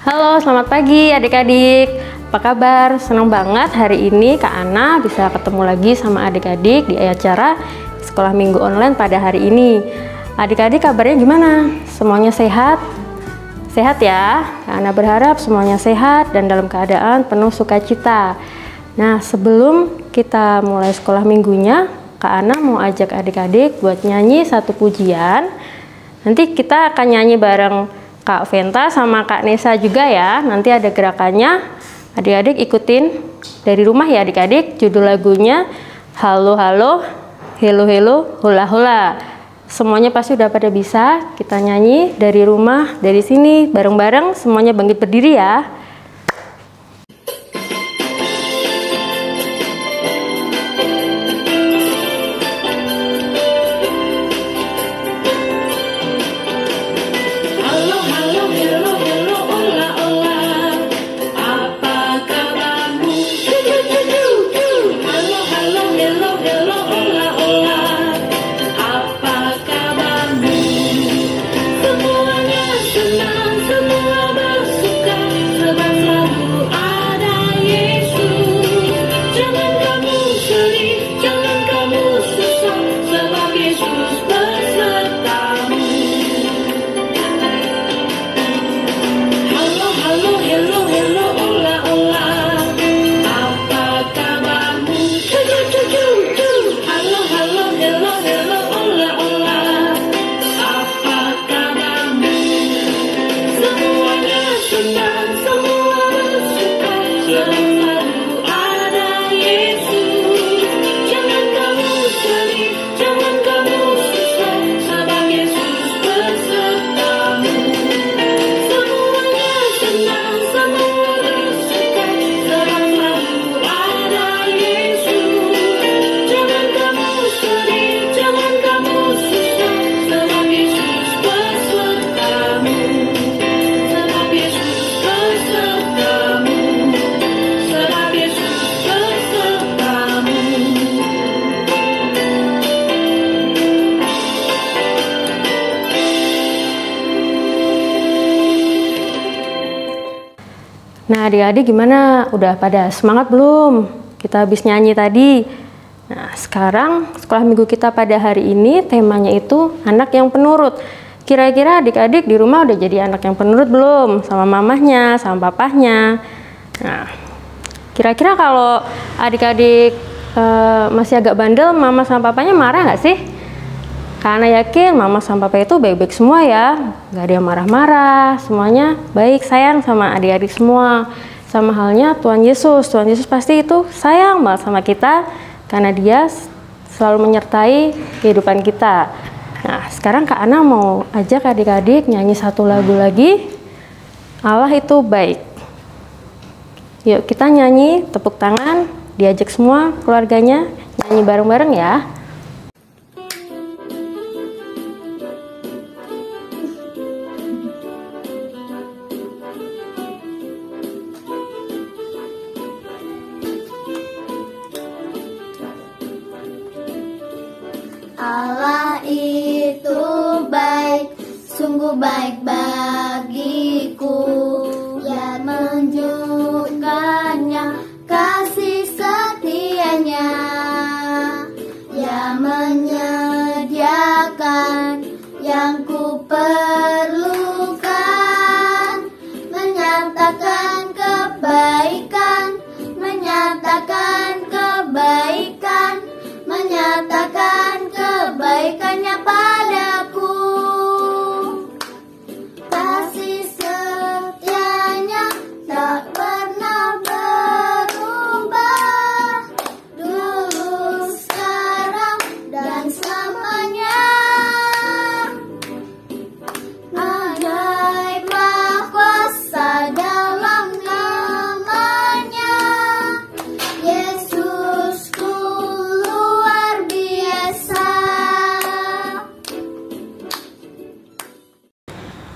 Halo, selamat pagi adik-adik. Apa kabar? Senang banget hari ini Kak Ana bisa ketemu lagi sama adik-adik di acara Sekolah Minggu Online pada hari ini. Adik-adik kabarnya gimana? Semuanya sehat? Sehat ya? Kak Ana berharap semuanya sehat dan dalam keadaan penuh sukacita. Nah, sebelum kita mulai sekolah minggunya, Kak Ana mau ajak adik-adik buat nyanyi satu pujian. Nanti kita akan nyanyi bareng Kak Venta sama Kak Nesa juga ya. Nanti ada gerakannya. Adik-adik ikutin dari rumah ya adik-adik. Judul lagunya Halo Halo, Hello Hello, Hula Hula. Semuanya pasti udah pada bisa. Kita nyanyi dari rumah, dari sini bareng-bareng. Semuanya bangkit berdiri ya. Nah adik-adik gimana? Udah pada semangat belum? Kita habis nyanyi tadi. Nah sekarang sekolah minggu kita pada hari ini temanya itu anak yang penurut. Kira-kira adik-adik di rumah udah jadi anak yang penurut belum? Sama mamahnya, sama papahnya. Nah kira-kira kalau adik-adik masih agak bandel, mama sama papanya marah nggak sih? Karena yakin mama sama papa itu baik-baik semua ya, nggak ada yang marah-marah, semuanya baik, sayang sama adik-adik semua. Sama halnya Tuhan Yesus pasti itu sayang banget sama kita, karena dia selalu menyertai kehidupan kita. Nah sekarang Kak Ana mau ajak adik-adik nyanyi satu lagu lagi, Allah itu baik. Yuk kita nyanyi, tepuk tangan, diajak semua keluarganya, nyanyi bareng-bareng ya. Allah itu baik, sungguh baik bagiku. Dia menunjukkannya kasih setianya. Dia menyediakan yang ku perlukan, menyatakan kebaikan, menyatakan kebaikan, menyatakan kebaikannya padaku. Kasih setianya tak pernah berubah, dulu, sekarang, dan selamanya. Ajaiblah kuasa dalam namanya, Yesusku luar biasa.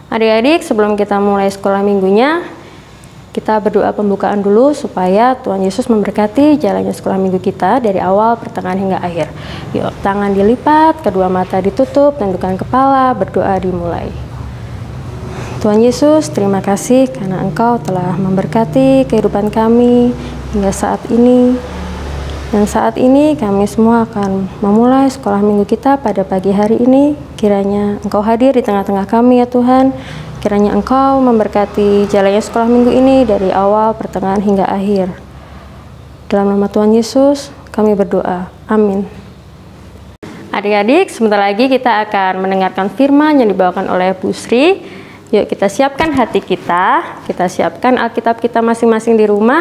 Adik-adik, sebelum kita mulai sekolah minggunya, kita berdoa pembukaan dulu supaya Tuhan Yesus memberkati jalannya sekolah minggu kita dari awal, pertengahan hingga akhir. Yuk, tangan dilipat, kedua mata ditutup, tundukkan kepala, berdoa dimulai. Tuhan Yesus, terima kasih karena Engkau telah memberkati kehidupan kami hingga saat ini. Dan saat ini kami semua akan memulai sekolah minggu kita pada pagi hari ini. Kiranya Engkau hadir di tengah-tengah kami ya Tuhan. Kiranya Engkau memberkati jalannya sekolah minggu ini dari awal, pertengahan hingga akhir. Dalam nama Tuhan Yesus kami berdoa. Amin. Adik-adik, sebentar lagi kita akan mendengarkan firman yang dibawakan oleh Bu Sri. Yuk kita siapkan hati kita siapkan Alkitab kita masing-masing di rumah.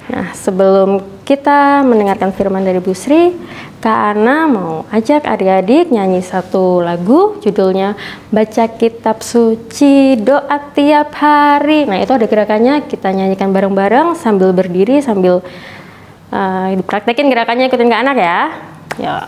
Nah, sebelum kita mendengarkan firman dari Bu Sri, Kak Ana mau ajak adik-adik nyanyi satu lagu, judulnya Baca Kitab Suci, Doa Tiap Hari. Nah, itu ada gerakannya, kita nyanyikan bareng-bareng sambil berdiri, sambil dipraktekin gerakannya, ikutin Kak Ana ya. Yuk.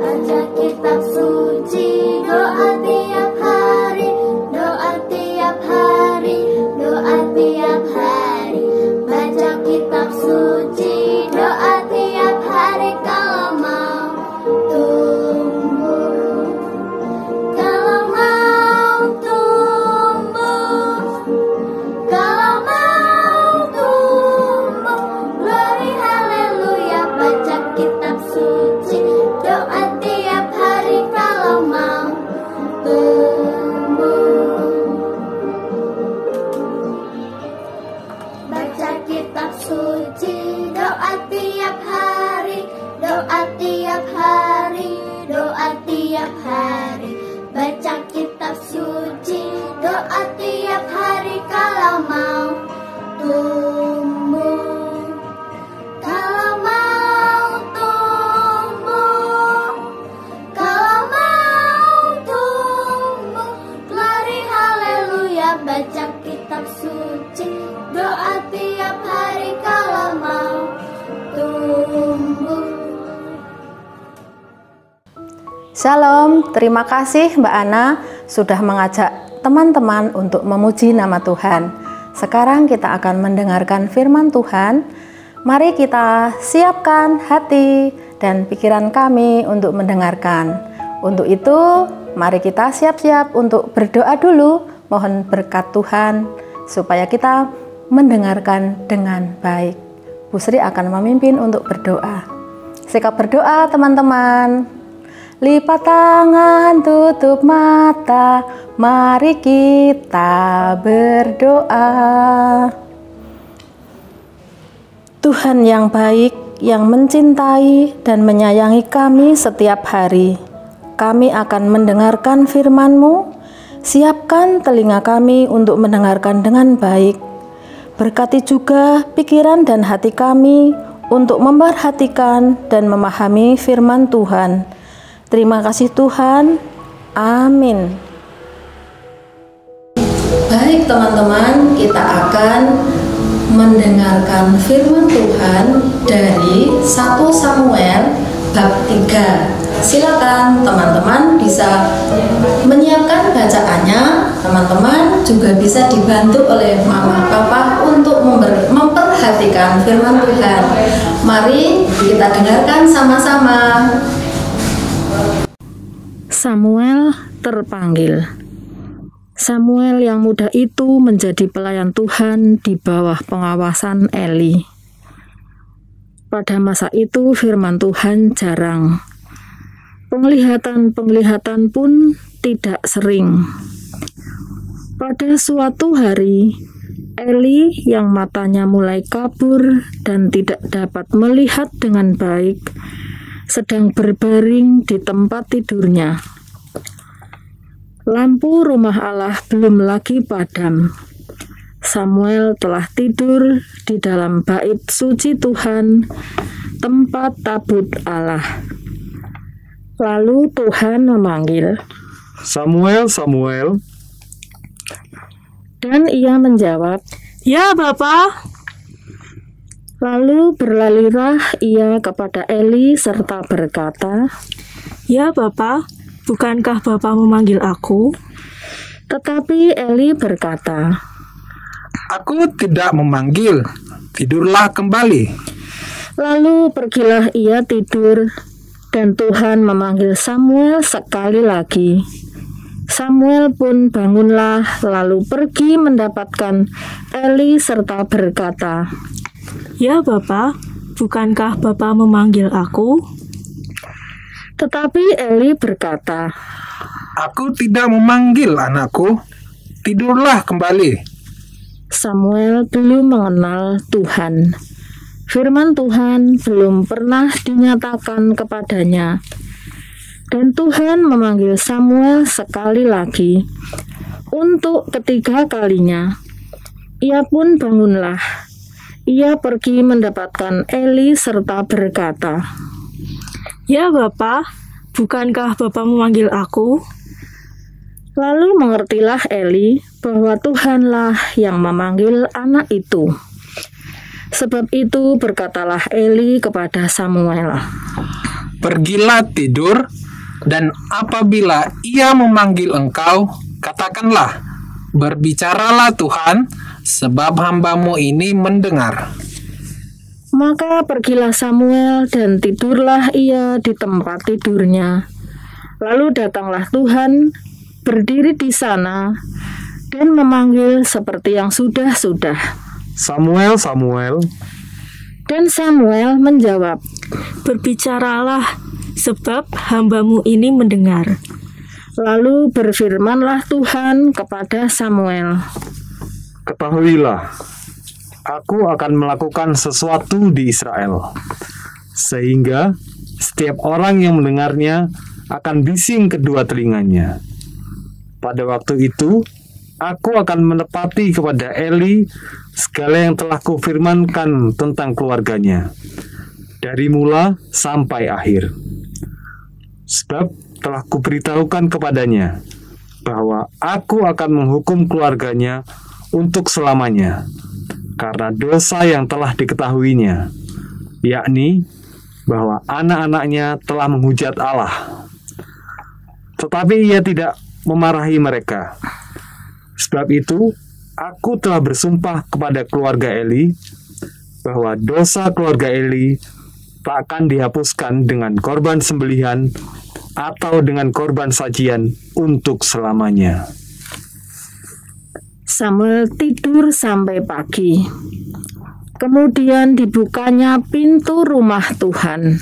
Baca kitab suci, doa tiap hari, doa tiap hari, doa tiap hari. Baca kitab suci, doa tiap hari kalau mau tumbuh, kalau mau tumbuh, kalau mau tumbuh. Glory haleluya, baca kitab suci, doa tiap hari kalau mau tumbuh. Baca kitab suci, doa tiap hari, doa tiap hari, doa tiap hari. Baca kitab suci, doa tiap hari kalau mau tumbuh, kalau mau tumbuh, kalau mau tumbuh. Glory haleluya, baca kitab suci, doa tiap hari kalau mau tumbuh. Shalom, terima kasih Mbak Ana sudah mengajak teman-teman untuk memuji nama Tuhan. Sekarang kita akan mendengarkan firman Tuhan. Mari kita siapkan hati dan pikiran kami untuk mendengarkan. Untuk itu, mari kita siap-siap untuk berdoa dulu. Mohon berkat Tuhan supaya kita mendengarkan dengan baik. Bu Sri akan memimpin untuk berdoa. Sikap berdoa teman-teman. Lipat tangan, tutup mata, mari kita berdoa. Tuhan yang baik, yang mencintai dan menyayangi kami setiap hari, kami akan mendengarkan firman-Mu. Siapkan telinga kami untuk mendengarkan dengan baik. Berkati juga pikiran dan hati kami untuk memperhatikan dan memahami firman Tuhan. Terima kasih Tuhan. Amin. Baik teman-teman, kita akan mendengarkan firman Tuhan dari 1 Samuel bab 3. Silakan teman-teman bisa menyiapkan bacaannya. Teman-teman juga bisa dibantu oleh mama papa untuk memperhatikan firman Tuhan. Mari kita dengarkan sama-sama. Samuel terpanggil. Samuel yang muda itu menjadi pelayan Tuhan di bawah pengawasan Eli. Pada masa itu firman Tuhan jarang. Penglihatan pun tidak sering. Pada suatu hari, Eli yang matanya mulai kabur dan tidak dapat melihat dengan baik, sedang berbaring di tempat tidurnya. Lampu rumah Allah belum lagi padam. Samuel telah tidur di dalam bait suci Tuhan, tempat tabut Allah. Lalu Tuhan memanggil, Samuel, Samuel. Dan ia menjawab, Ya, Bapak. lalu berlarilah ia kepada Eli serta berkata, Ya, Bapak. Bukankah Bapak memanggil aku? Tetapi Eli berkata, Aku tidak memanggil, tidurlah kembali. Lalu pergilah ia tidur, dan Tuhan memanggil Samuel sekali lagi. Samuel pun bangunlah, lalu pergi mendapatkan Eli serta berkata, Ya Bapa, bukankah Bapa memanggil aku? Tetapi Eli berkata, Aku tidak memanggil anakku, tidurlah kembali. Samuel belum mengenal Tuhan. Firman Tuhan belum pernah dinyatakan kepadanya. Dan Tuhan memanggil Samuel sekali lagi untuk ketiga kalinya. Ia pun bangunlah. Ia pergi mendapatkan Eli serta berkata, Ya Bapa, bukankah Bapa memanggil aku? Lalu mengertilah Eli bahwa Tuhanlah yang memanggil anak itu. Sebab itu berkatalah Eli kepada Samuel, Pergilah tidur, dan apabila ia memanggil engkau, katakanlah, berbicaralah Tuhan, sebab hambamu ini mendengar. Maka pergilah Samuel dan tidurlah ia di tempat tidurnya. Lalu datanglah Tuhan, berdiri di sana, dan memanggil seperti yang sudah-sudah. Samuel, Samuel. Dan Samuel menjawab, Berbicaralah, sebab hambamu ini mendengar. Lalu berfirmanlah Tuhan kepada Samuel, Ketahuilah, aku akan melakukan sesuatu di Israel, sehingga setiap orang yang mendengarnya akan bising kedua telinganya. Pada waktu itu, aku akan menepati kepada Eli segala yang telah kufirmankan tentang keluarganya, dari mula sampai akhir. Sebab telah kuberitahukan kepadanya bahwa aku akan menghukum keluarganya untuk selamanya, karena dosa yang telah diketahuinya, yakni bahwa anak-anaknya telah menghujat Allah. Tetapi ia tidak memarahi mereka. Sebab itu, aku telah bersumpah kepada keluarga Eli bahwa dosa keluarga Eli tak akan dihapuskan dengan korban sembelihan atau dengan korban sajian untuk selamanya. Samuel tidur sampai pagi. Kemudian dibukanya pintu rumah Tuhan.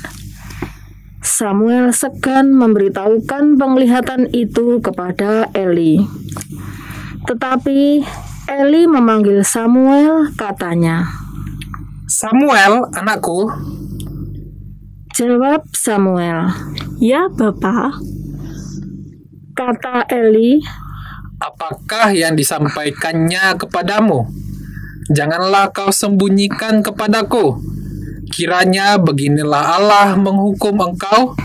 Samuel segan memberitahukan penglihatan itu kepada Eli. Tetapi Eli memanggil Samuel, katanya, Samuel, anakku. Jawab Samuel, Ya Bapa. kata Eli, Apakah yang disampaikannya kepadamu? Janganlah kau sembunyikan kepadaku. Kiranya beginilah Allah menghukum engkau,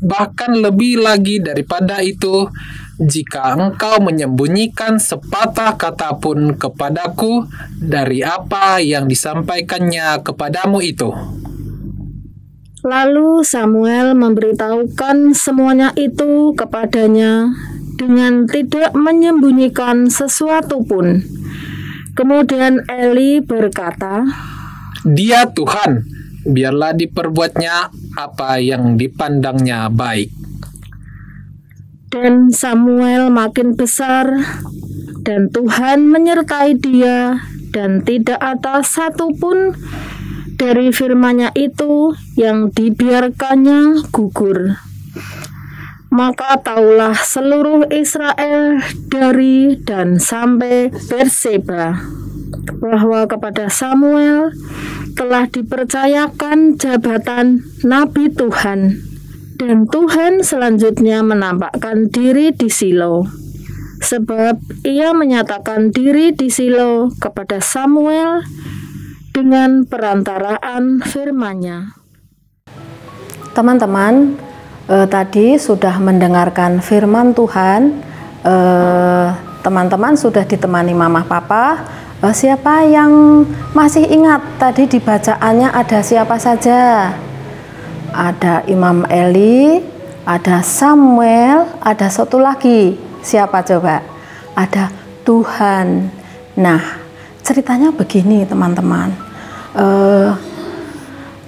bahkan lebih lagi daripada itu, jika engkau menyembunyikan sepatah kata pun kepadaku dari apa yang disampaikannya kepadamu itu. Lalu Samuel memberitahukan semuanya itu kepadanya dengan tidak menyembunyikan sesuatu pun. Kemudian Eli berkata, Dia Tuhan, biarlah diperbuatnya apa yang dipandangnya baik. dan Samuel makin besar, dan Tuhan menyertai dia, dan tidak ada satupun dari firman-Nya itu yang dibiarkannya gugur. Maka taulah seluruh Israel dari dan sampai Berseba bahwa kepada Samuel telah dipercayakan jabatan Nabi Tuhan, dan Tuhan selanjutnya menampakkan diri di Silo, sebab ia menyatakan diri di Silo kepada Samuel dengan perantaraan firman-Nya. Teman-teman, tadi sudah mendengarkan firman Tuhan. Teman-teman sudah ditemani Mama Papa. Siapa yang masih ingat tadi di bacaannya ada siapa saja? Ada Imam Eli, ada Samuel, ada satu lagi. Siapa coba? Ada Tuhan. Nah, ceritanya begini teman-teman.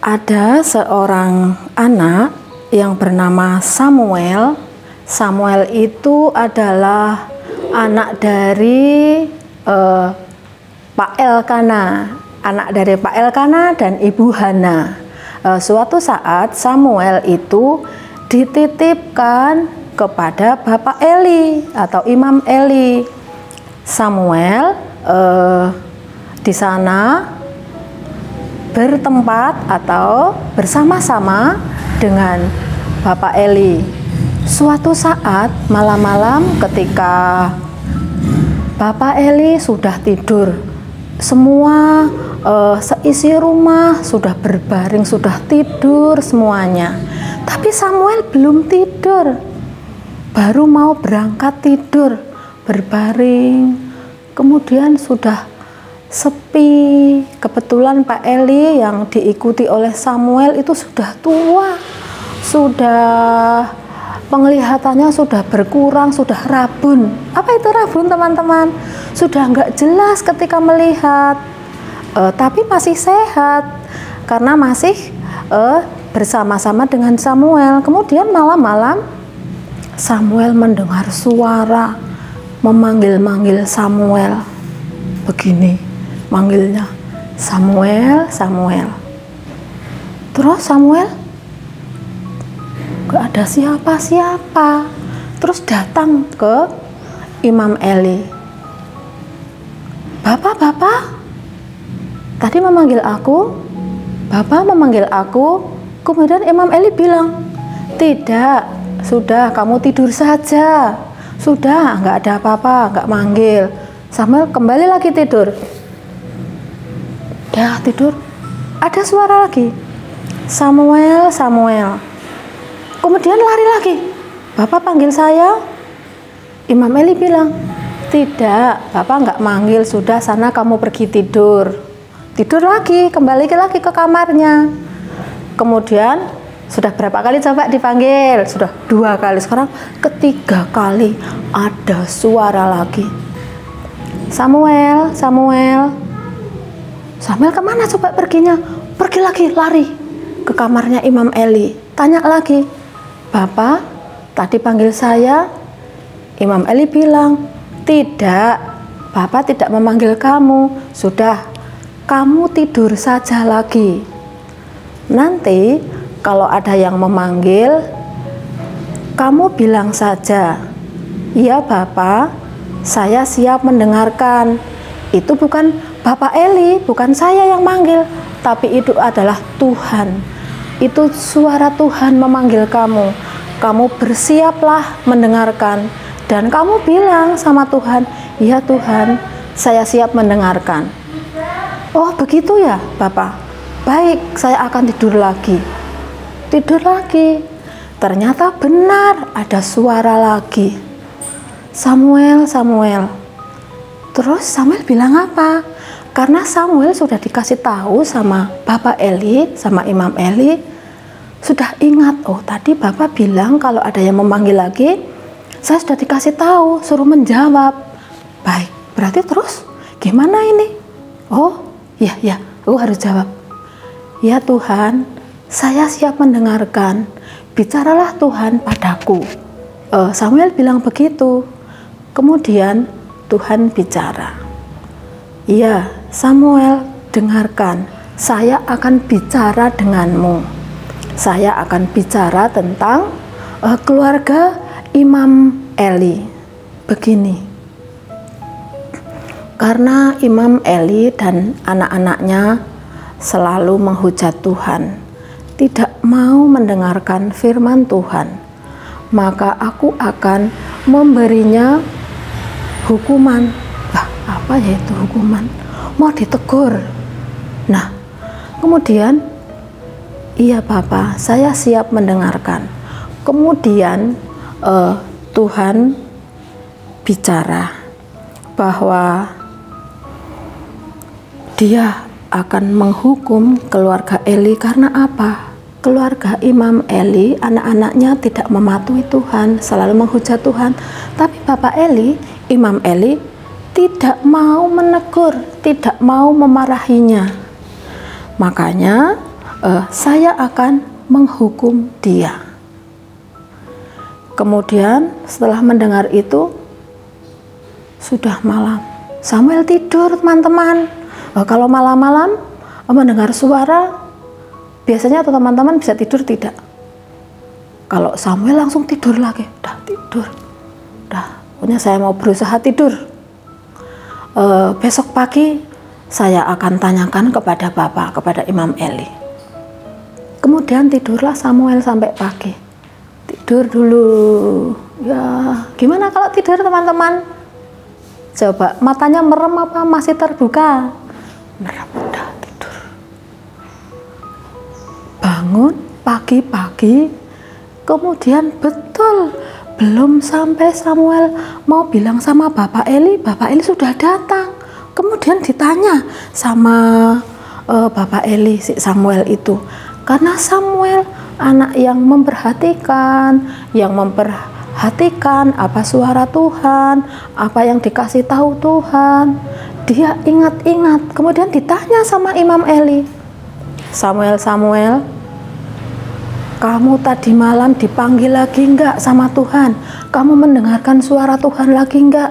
Ada seorang anak yang bernama Samuel. Samuel itu adalah anak dari Pak Elkana, anak dari Pak Elkana dan Ibu Hana. Suatu saat Samuel itu dititipkan kepada Bapak Eli atau Imam Eli. Samuel di sana bertempat atau bersama-sama dengan Bapak Eli. Suatu saat malam-malam ketika Bapak Eli sudah tidur, semua seisi rumah sudah berbaring, sudah tidur semuanya. Tapi Samuel belum tidur, baru mau berangkat tidur, berbaring. Kemudian sudah sepi. Kebetulan Pak Eli yang diikuti oleh Samuel itu sudah tua, sudah penglihatannya sudah berkurang, sudah rabun. Apa itu rabun teman-teman? Sudah nggak jelas ketika melihat, tapi masih sehat karena masih bersama-sama dengan Samuel. Kemudian malam-malam Samuel mendengar suara memanggil-manggil Samuel. Begini manggilnya, Samuel, Samuel. Terus Samuel gak ada siapa-siapa. Terus datang ke Imam Eli. Bapak, tadi memanggil aku. Bapak memanggil aku. Kemudian Imam Eli bilang, tidak, sudah kamu tidur saja. Sudah, nggak ada apa-apa, nggak manggil. Samuel kembali lagi tidur. Dah tidur, ada suara lagi. Samuel, Samuel. Kemudian lari lagi. Bapak panggil saya. Imam Eli bilang, tidak, Bapak nggak manggil, sudah sana kamu pergi tidur. Tidur lagi, kembali lagi ke kamarnya. Kemudian sudah berapa kali coba dipanggil? Sudah 2 kali. Sekarang ketiga kali ada suara lagi. Samuel, Samuel. Samuel kemana coba perginya? Pergi lagi, lari ke kamarnya Imam Eli. Tanya lagi, Bapak, tadi panggil saya. Imam Eli bilang, tidak, Bapak tidak memanggil kamu. Sudah, kamu tidur saja lagi. Nanti kalau ada yang memanggil, kamu bilang saja, iya Bapak, saya siap mendengarkan. Itu bukan Bapak Eli, bukan saya yang manggil, tapi itu adalah Tuhan. Itu suara Tuhan memanggil kamu. Kamu bersiaplah mendengarkan. Dan kamu bilang sama Tuhan, ya Tuhan, saya siap mendengarkan. Oh begitu ya Bapak. Baik, saya akan tidur lagi. Tidur lagi. Ternyata benar ada suara lagi. Samuel, Samuel. Terus Samuel bilang apa? Karena Samuel sudah dikasih tahu sama Bapak Eli, sama Imam Eli. Sudah ingat, oh tadi Bapak bilang kalau ada yang memanggil lagi, saya sudah dikasih tahu, suruh menjawab. Baik, berarti terus gimana ini? Oh, ya, aku harus jawab. Ya Tuhan, saya siap mendengarkan. Bicaralah Tuhan padaku. Samuel bilang begitu. Kemudian Tuhan bicara. Ya, Samuel, dengarkan. Saya akan bicara denganmu. Saya akan bicara tentang keluarga Imam Eli. Begini. Karena Imam Eli dan anak-anaknya selalu menghujat Tuhan, tidak mau mendengarkan firman Tuhan, maka aku akan memberinya hukuman. Lah, apa ya itu hukuman? Mau ditegur. Nah, kemudian, iya Bapak, saya siap mendengarkan. Kemudian Tuhan bicara bahwa Dia akan menghukum keluarga Eli. Karena apa? Keluarga Imam Eli, anak-anaknya tidak mematuhi Tuhan, selalu menghujat Tuhan. Tapi Bapak Eli, Imam Eli, tidak mau menegur, tidak mau memarahinya. Makanya saya akan menghukum dia. Kemudian setelah mendengar itu, sudah malam. Samuel tidur, teman-teman. Kalau malam-malam mendengar suara, biasanya teman-teman bisa tidur tidak? Kalau Samuel langsung tidur lagi, udah tidur. Udah, pokoknya saya mau berusaha tidur. Besok pagi saya akan tanyakan kepada Bapak, kepada Imam Eli. Kemudian tidurlah Samuel sampai pagi. Tidur dulu. Ya, gimana kalau tidur, teman-teman? Coba, matanya merem apa masih terbuka? Merem, udah tidur. Bangun pagi-pagi, kemudian betul belum sampai Samuel mau bilang sama Bapak Eli sudah datang. Kemudian ditanya sama Bapak Eli, si Samuel itu, karena Samuel anak yang memperhatikan apa suara Tuhan, apa yang dikasih tahu Tuhan, dia ingat-ingat. Kemudian ditanya sama Imam Eli, Samuel, kamu tadi malam dipanggil lagi enggak sama Tuhan? Kamu mendengarkan suara Tuhan lagi enggak?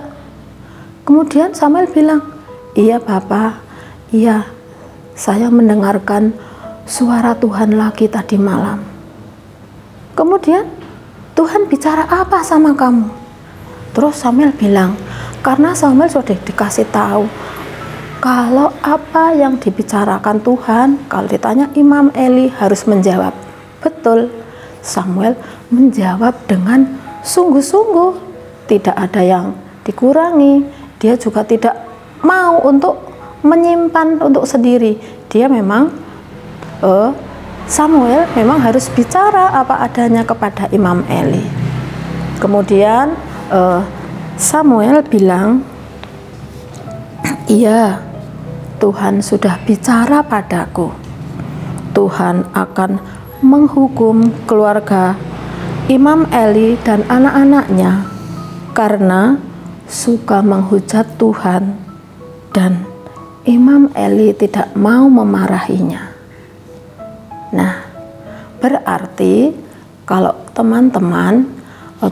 Kemudian Samuel bilang, iya Bapak, iya, saya mendengarkan suara Tuhan lagi tadi malam. Kemudian Tuhan bicara apa sama kamu? Terus Samuel bilang, karena Samuel sudah dikasih tahu kalau apa yang dibicarakan Tuhan, kalau ditanya Imam Eli harus menjawab. Betul, Samuel menjawab dengan sungguh-sungguh, tidak ada yang dikurangi. Dia juga tidak mau untuk menyimpan untuk sendiri. Dia memang Samuel memang harus bicara apa adanya kepada Imam Eli. Kemudian Samuel bilang, iya, Tuhan sudah bicara padaku. Tuhan akan menghukum keluarga Imam Eli dan anak-anaknya karena suka menghujat Tuhan, dan Imam Eli tidak mau memarahinya. Nah, berarti kalau teman-teman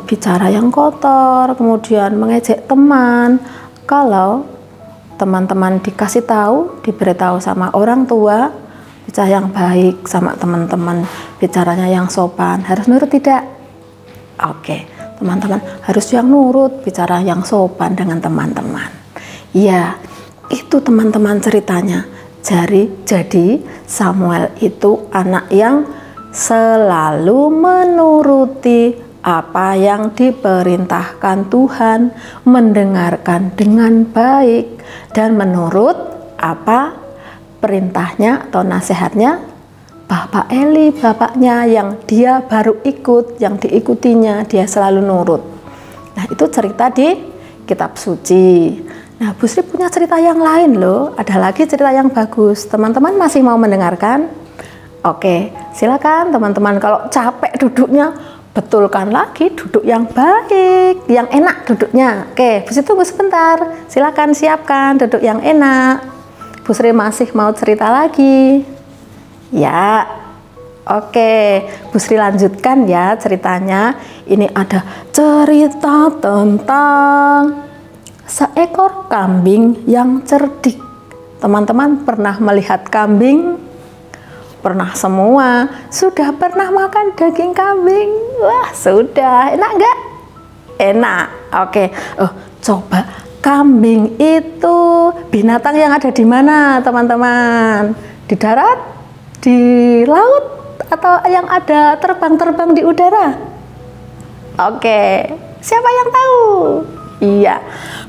bicara yang kotor, kemudian mengejek teman, kalau teman-teman dikasih tahu, diberitahu sama orang tua, bicara yang baik sama teman-teman, bicaranya yang sopan, harus nurut tidak? Oke, teman-teman harus yang nurut, bicara yang sopan dengan teman-teman. Ya, itu teman-teman ceritanya. Jadi Samuel itu anak yang selalu menuruti apa yang diperintahkan Tuhan, mendengarkan dengan baik, dan menurut apa perintahnya atau nasihatnya Bapak Eli, bapaknya yang dia baru ikut, yang diikutinya, dia selalu nurut. Nah, itu cerita di kitab suci. Nah, Bu Sri punya cerita yang lain loh, ada lagi cerita yang bagus. Teman-teman masih mau mendengarkan? Oke, silakan teman-teman. Kalau capek duduknya, betulkan lagi duduk yang baik, yang enak duduknya. Oke, Bu Sri tunggu sebentar. Silakan siapkan duduk yang enak. Bu Sri masih mau cerita lagi. Ya, oke, Bu Sri lanjutkan ya ceritanya. Ini ada cerita tentang seekor kambing yang cerdik. Teman-teman pernah melihat kambing? Pernah semua? Sudah pernah makan daging kambing? Wah, sudah. Enak nggak? Enak. Oke. Coba, kambing itu binatang yang ada di mana, teman-teman? Di darat? Di laut? Atau yang ada terbang-terbang di udara? Oke. Siapa yang tahu? Iya,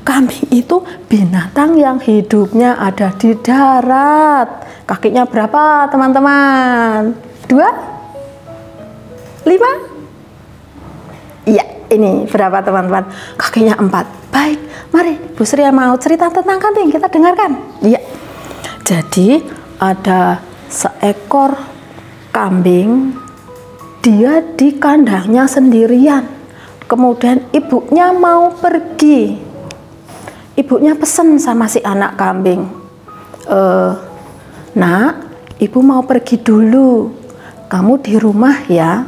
kambing itu binatang yang hidupnya ada di darat. Kakinya berapa, teman-teman? 2? 5? Iya, ini berapa, teman-teman? Kakinya 4. Baik, mari Bu Sri mau cerita tentang kambing, kita dengarkan. Iya. Jadi ada seekor kambing, dia di kandangnya sendirian. Kemudian ibunya mau pergi. ibunya pesen sama si anak kambing, "Nak, ibu mau pergi dulu, kamu di rumah ya.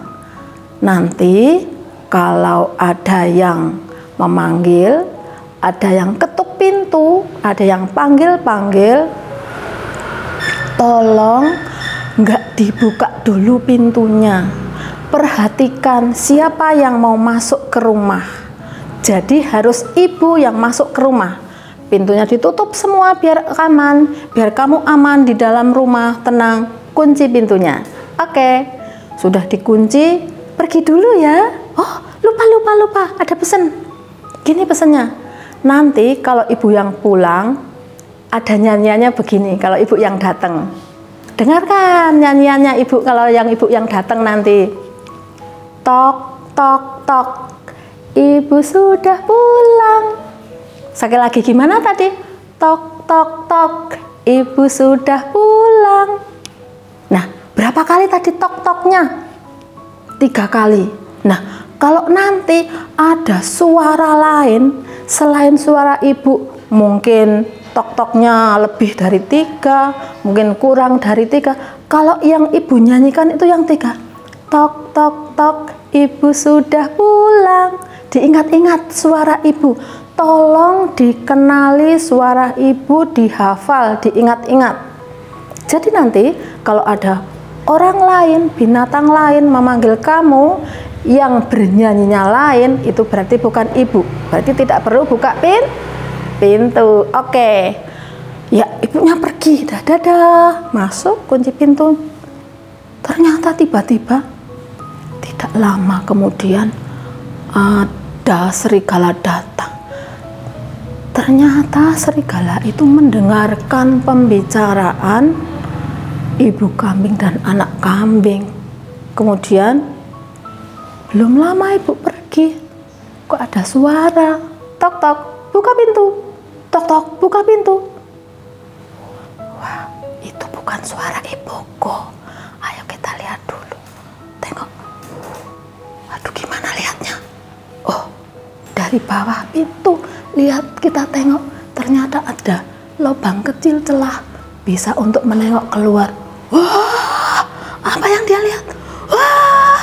Nanti kalau ada yang memanggil, ada yang ketuk pintu, ada yang panggil-panggil, tolong nggak dibuka dulu pintunya. Perhatikan siapa yang mau masuk ke rumah. Jadi harus ibu yang masuk ke rumah. Pintunya ditutup semua biar aman, biar kamu aman di dalam rumah, tenang. Kunci pintunya." Oke, sudah dikunci, pergi dulu ya. Oh, lupa, ada pesan. Gini pesannya, nanti kalau ibu yang pulang, ada nyanyiannya begini kalau ibu yang datang. Dengarkan nyanyiannya ibu kalau ibu yang datang nanti. Tok, tok, tok, ibu sudah pulang. Sekali lagi gimana tadi? Tok, tok, tok, ibu sudah pulang. Nah, berapa kali tadi tok-toknya? 3 kali. Nah, kalau nanti ada suara lain selain suara ibu, mungkin tok-toknya lebih dari 3, mungkin kurang dari 3. Kalau yang ibu nyanyikan itu yang 3. Tok, tok, tok, ibu sudah pulang. Diingat-ingat suara ibu. Tolong dikenali suara ibu, dihafal, diingat-ingat. Jadi nanti kalau ada orang lain, binatang lain memanggil kamu yang bernyanyinya lain, itu berarti bukan ibu. Berarti tidak perlu buka pintu. Oke. Ya, ibunya pergi. Dadah, masuk, kunci pintu. Ternyata tiba-tiba tidak lama kemudian ada serigala datang. Ternyata serigala itu mendengarkan pembicaraan ibu kambing dan anak kambing. Kemudian belum lama ibu pergi, kok ada suara, tok tok, buka pintu, tok tok, buka pintu. Wah, itu bukan suara ibuku. Ayo kita lihat dulu. Tengok. Aduh, gimana lihatnya? Oh, dari bawah pintu, lihat, kita tengok. Ternyata ada lubang kecil celah, bisa untuk menengok keluar. Wah, apa yang dia lihat? Wah,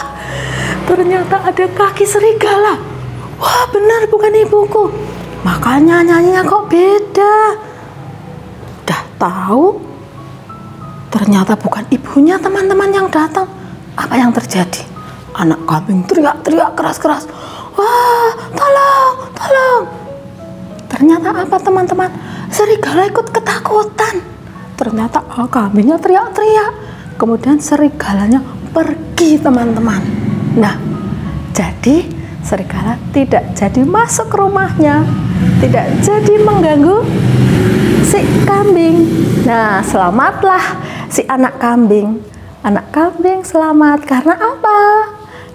ternyata ada kaki serigala. Wah, benar bukan ibuku. Makanya nyanyinya kok beda. Udah tahu, ternyata bukan ibunya teman-teman yang datang. Apa yang terjadi? Anak kambing teriak-teriak keras-keras. Wah, tolong, tolong. Ternyata apa teman-teman? Serigala ikut ketakutan. Ternyata kambingnya teriak-teriak. Kemudian serigalanya pergi teman-teman. Nah, jadi serigala tidak jadi masuk ke rumahnya, tidak jadi mengganggu si kambing. Nah, selamatlah si anak kambing. Anak kambing selamat karena apa?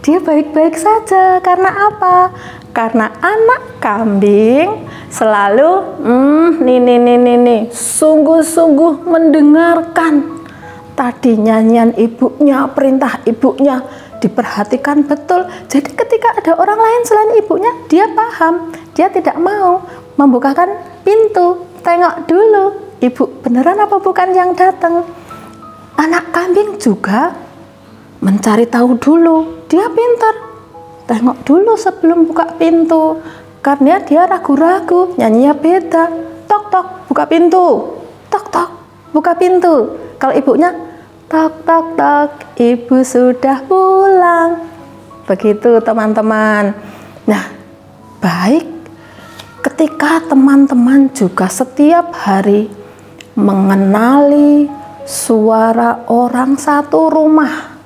Dia baik-baik saja. Karena apa? Karena anak kambing selalu nih, sungguh-sungguh mendengarkan tadi nyanyian ibunya, perintah ibunya, diperhatikan betul. Jadi ketika ada orang lain selain ibunya, dia paham, dia tidak mau membukakan pintu. Tengok dulu, ibu beneran apa bukan yang datang. Anak kambing juga mencari tahu dulu, dia pintar. Tengok dulu sebelum buka pintu, karena dia ragu-ragu, nyanyinya beda. Tok tok, buka pintu. Tok tok, buka pintu. Kalau ibunya tok tok tok, ibu sudah pulang. Begitu teman-teman. Nah, baik ketika teman-teman juga setiap hari mengenali suara orang satu rumah,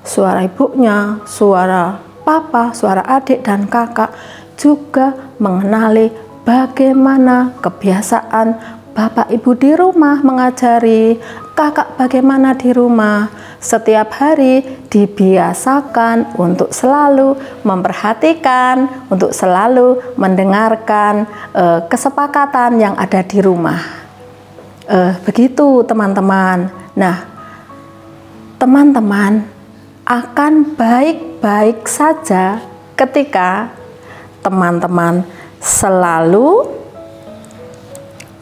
suara ibunya, suara papa, suara adik dan kakak, juga mengenali bagaimana kebiasaan bapak ibu di rumah mengajari, kakak bagaimana di rumah. Setiap hari dibiasakan untuk selalu memperhatikan, untuk selalu mendengarkan kesepakatan yang ada di rumah. Begitu teman-teman. Nah, teman-teman akan baik-baik saja ketika teman-teman selalu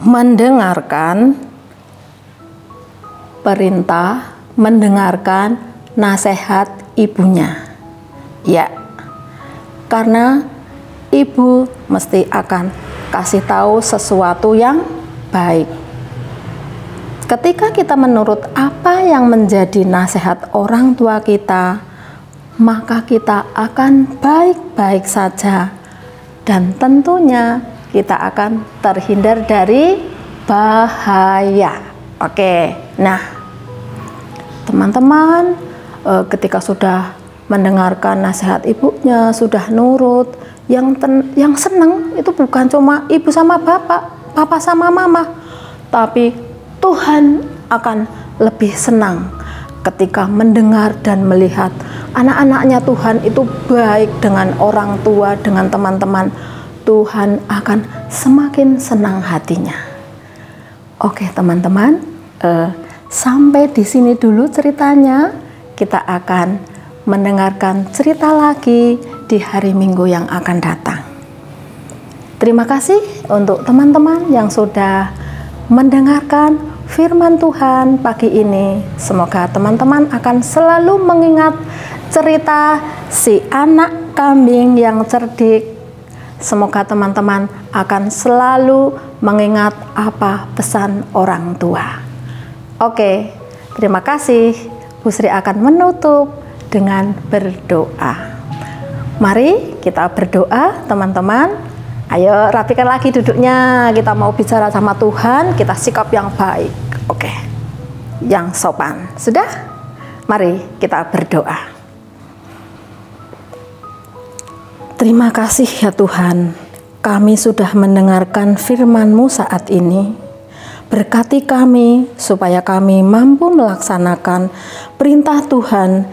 mendengarkan perintah, mendengarkan nasihat ibunya. Ya, karena ibu mesti akan kasih tahu sesuatu yang baik. Ketika kita menurut apa yang menjadi nasihat orang tua kita, maka kita akan baik-baik saja, dan tentunya kita akan terhindar dari bahaya. Oke, nah teman-teman, ketika sudah mendengarkan nasihat ibunya, sudah nurut, yang senang itu bukan cuma ibu sama bapak, papa sama mama, tapi Tuhan akan lebih senang ketika mendengar dan melihat anak-anaknya Tuhan itu baik dengan orang tua, dengan teman-teman. Tuhan akan semakin senang hatinya. Oke teman-teman, sampai di sini dulu ceritanya. Kita akan mendengarkan cerita lagi di hari Minggu yang akan datang. Terima kasih untuk teman-teman yang sudah mendengarkan firman Tuhan pagi ini. Semoga teman-teman akan selalu mengingat cerita si anak kambing yang cerdik. Semoga teman-teman akan selalu mengingat apa pesan orang tua. Oke, terima kasih. Bu Sri akan menutup dengan berdoa. Mari kita berdoa teman-teman. Ayo rapikan lagi duduknya. Kita mau bicara sama Tuhan, kita sikap yang baik. Oke, yang sopan. Sudah? Mari kita berdoa. Terima kasih ya Tuhan, kami sudah mendengarkan firman-Mu saat ini. Berkati kami supaya kami mampu melaksanakan perintah Tuhan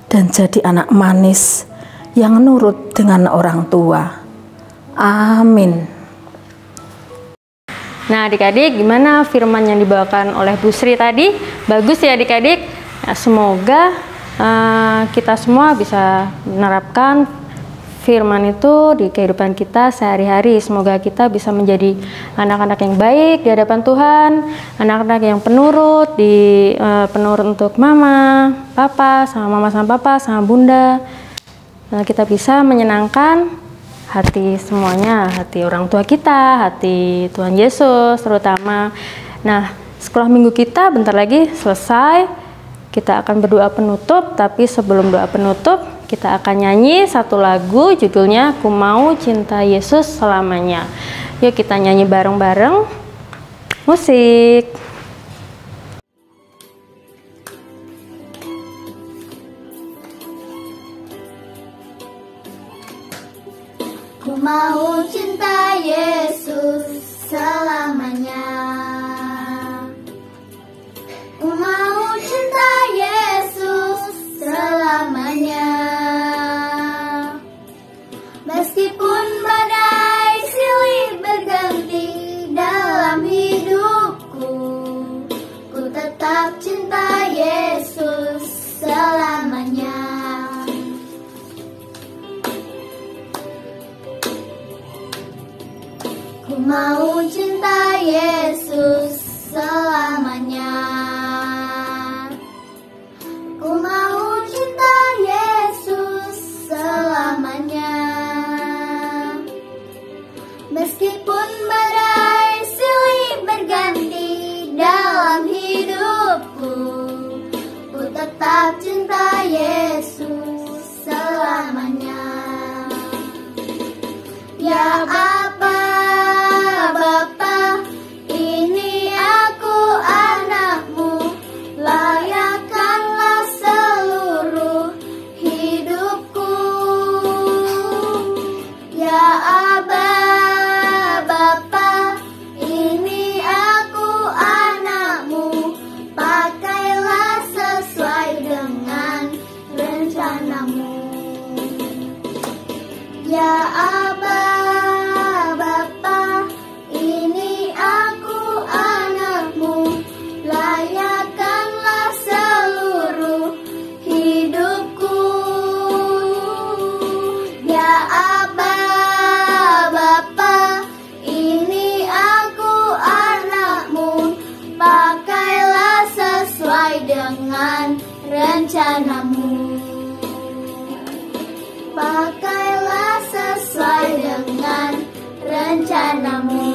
dan jadi anak manis yang nurut dengan orang tua. Amin. Nah adik-adik, gimana firman yang dibawakan oleh Bu Sri tadi? Bagus ya adik-adik? Nah, semoga kita semua bisa menerapkan firman itu di kehidupan kita sehari-hari. Semoga kita bisa menjadi anak-anak yang baik di hadapan Tuhan, anak-anak yang penurut, penurut untuk mama, papa, sama papa, sama bunda. Nah, kita bisa menyenangkan hati semuanya, hati orang tua kita, hati Tuhan Yesus terutama. Nah, sekolah minggu kita bentar lagi selesai. Kita akan berdoa penutup, tapi sebelum doa penutup, kita akan nyanyi satu lagu judulnya Ku Mau Cinta Yesus Selamanya. Yuk kita nyanyi bareng-bareng. Musik. Ku mau cinta Yesus selamanya. Ku mau cinta Yesus selamanya. Meskipun badai silih berganti dalam hidupku, ku tetap cinta Yesus selamanya. Ku mau cinta Yesus selamanya. Ku mau cinta Yesus selamanya. Meskipun badai silih berganti dalam hidupku, ku tetap cinta Yesus selamanya. Ya apa Bapa, ini aku anakmu, layakkanlah seluruh hidupku. Ya Aba Bapa, ini aku anakmu, pakailah sesuai dengan rencanamu. Pakailah sesuai dengan rencanamu.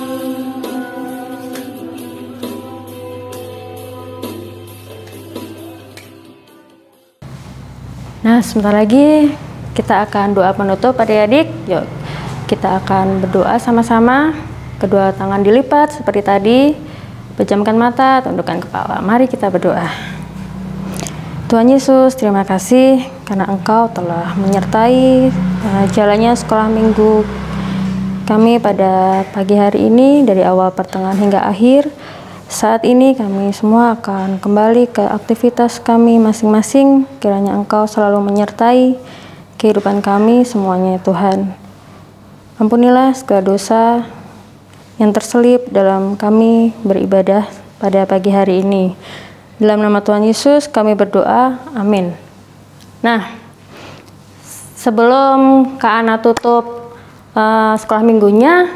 Nah, sebentar lagi kita akan doa penutup adik-adik. Yuk, kita akan berdoa sama-sama. Kedua tangan dilipat seperti tadi. Pejamkan mata, tundukkan kepala. Mari kita berdoa. Tuhan Yesus, terima kasih karena Engkau telah menyertai jalannya sekolah minggu kami pada pagi hari ini dari awal pertengahan hingga akhir. Saat ini kami semua akan kembali ke aktivitas kami masing-masing. Kiranya Engkau selalu menyertai kehidupan kami semuanya, Tuhan. Ampunilah segala dosa yang terselip dalam kami beribadah pada pagi hari ini. Dalam nama Tuhan Yesus kami berdoa, amin. Nah, sebelum Kak Ana tutup sekolah minggunya,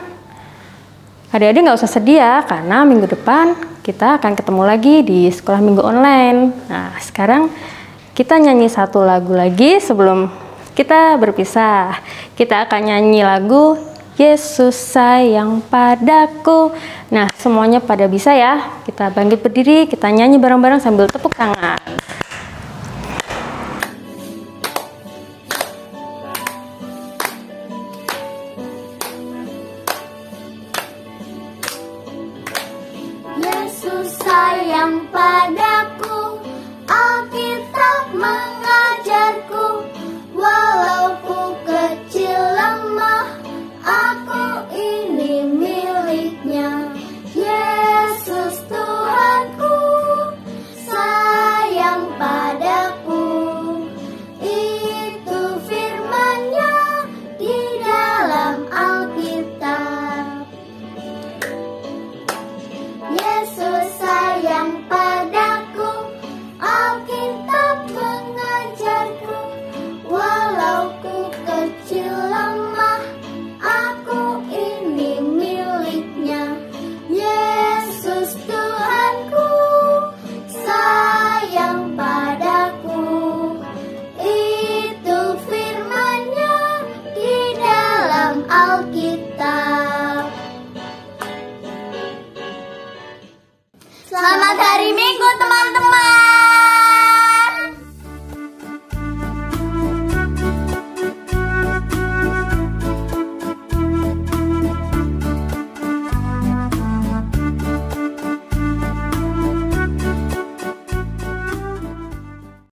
adik-adik nggak usah sedih ya, karena minggu depan kita akan ketemu lagi di sekolah minggu online. Nah, sekarang kita nyanyi satu lagu lagi sebelum kita berpisah. Kita akan nyanyi lagu Yesus sayang padaku. Nah, semuanya pada bisa ya. Kita bangkit berdiri, kita nyanyi bareng-bareng sambil tepuk tangan.